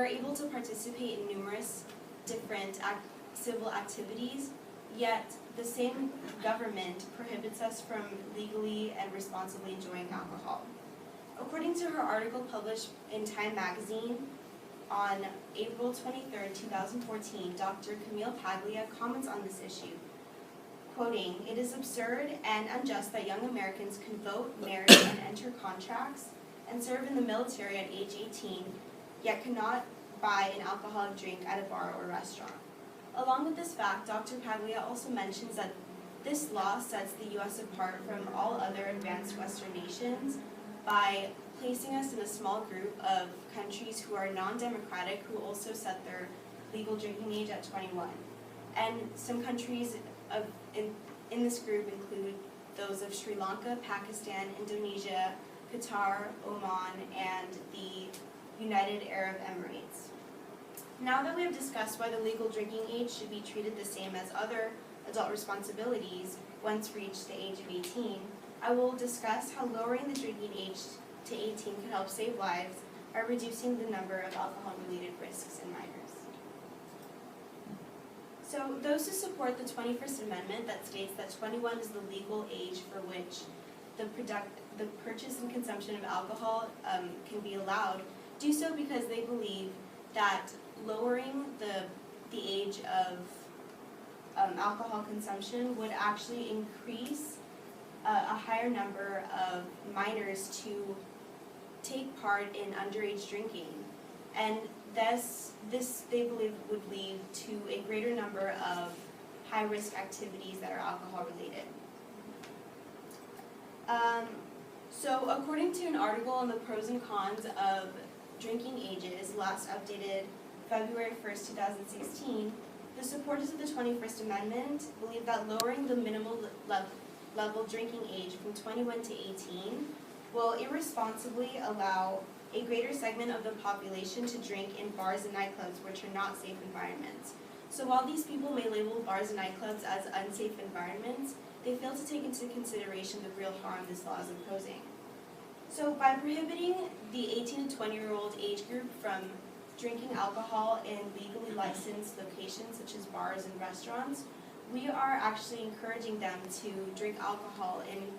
we're able to participate in numerous different civil activities, yet the same government prohibits us from legally and responsibly enjoying alcohol. According to her article published in Time magazine on April 23, 2014, Dr. Camille Paglia comments on this issue, quoting, "It is absurd and unjust that young Americans can vote, marry, and enter contracts and serve in the military at age 18, yet cannot buy an alcoholic drink at a bar or restaurant." Along with this fact, Dr. Paglia also mentions that this law sets the U.S. apart from all other advanced Western nations by placing us in a small group of countries who are non-democratic, who also set their legal drinking age at 21. And some countries in this group include those of Sri Lanka, Pakistan, Indonesia, Qatar, Oman, and the United Arab Emirates. Now that we have discussed why the legal drinking age should be treated the same as other adult responsibilities once reached the age of 18, I will discuss how lowering the drinking age to 18 could help save lives by reducing the number of alcohol-related risks in minors. So those who support the 21st Amendment that states that 21 is the legal age for which the purchase and consumption of alcohol can be allowed do so because they believe that lowering the age of alcohol consumption would actually increase a higher number of minors to take part in underage drinking, and this they believe would lead to a greater number of high-risk activities that are alcohol-related. So according to an article on the pros and cons of drinking ages, last updated February 1st, 2016, the supporters of the 21st Amendment believe that lowering the minimal level drinking age from 21 to 18 will irresponsibly allow a greater segment of the population to drink in bars and nightclubs, which are not safe environments. So while these people may label bars and nightclubs as unsafe environments, they fail to take into consideration the real harm this law is imposing. So by prohibiting the 18 to 20-year-old age group from drinking alcohol in legally licensed locations such as bars and restaurants, we are actually encouraging them to drink alcohol in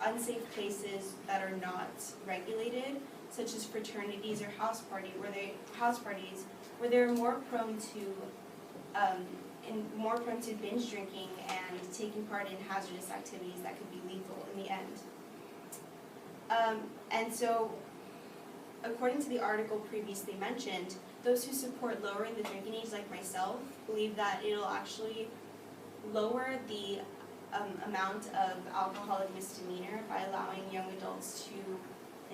unsafe places that are not regulated, such as fraternities or house parties, where they're more prone to binge drinking and taking part in hazardous activities that could be lethal in the end. And so, according to the article previously mentioned, those who support lowering the drinking age, like myself, believe that it'll actually lower the amount of alcoholic misdemeanor by allowing young adults to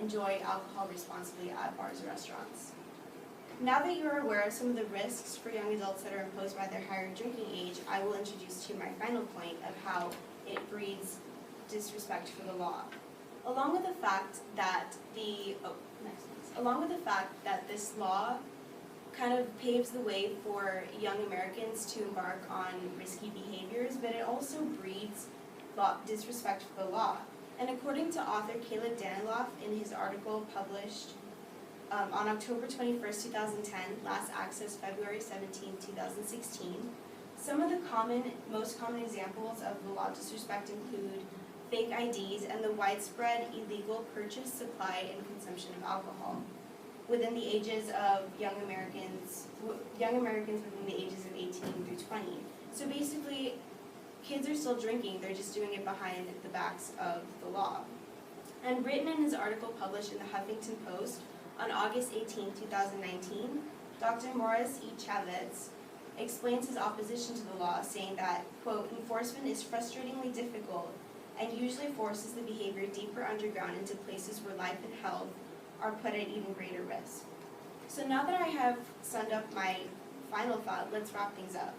enjoy alcohol responsibly at bars or restaurants. Now that you are aware of some of the risks for young adults that are imposed by their higher drinking age, I will introduce to you my final point of how it breeds disrespect for the law. Along with the fact that this law kind of paves the way for young Americans to embark on risky behaviors, but it also breeds disrespect for the law. And according to author Caleb Daniloff in his article published on October 21st, 2010, last accessed February 17, 2016, some of the most common examples of the law disrespect include fake IDs and the widespread illegal purchase, supply, and consumption of alcohol within the ages of young Americans within the ages of 18 through 20. So basically, kids are still drinking, they're just doing it behind the backs of the law. And written in his article published in the Huffington Post on August 18, 2019, Dr. Morris E. Chavez explains his opposition to the law, saying that, quote, enforcement is frustratingly difficult and usually forces the behavior deeper underground into places where life and health are put at even greater risk. So now that I have summed up my final thought, let's wrap things up.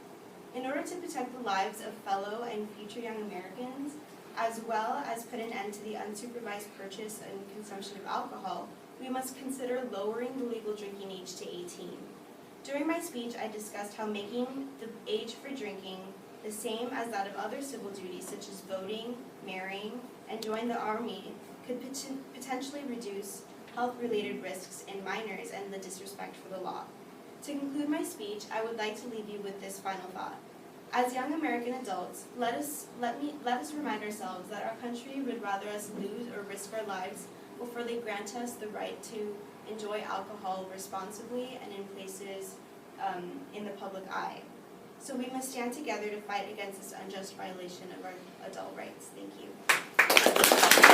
In order to protect the lives of fellow and future young Americans, as well as put an end to the unsupervised purchase and consumption of alcohol, we must consider lowering the legal drinking age to 18. During my speech, I discussed how making the age for drinking the same as that of other civil duties such as voting, marrying, and joining the army could potentially reduce health-related risks in minors and the disrespect for the law. To conclude my speech, I would like to leave you with this final thought. As young American adults, let us remind ourselves that our country would rather us lose or risk our lives before they grant us the right to enjoy alcohol responsibly and in places in the public eye. So we must stand together to fight against this unjust violation of our adult rights. Thank you.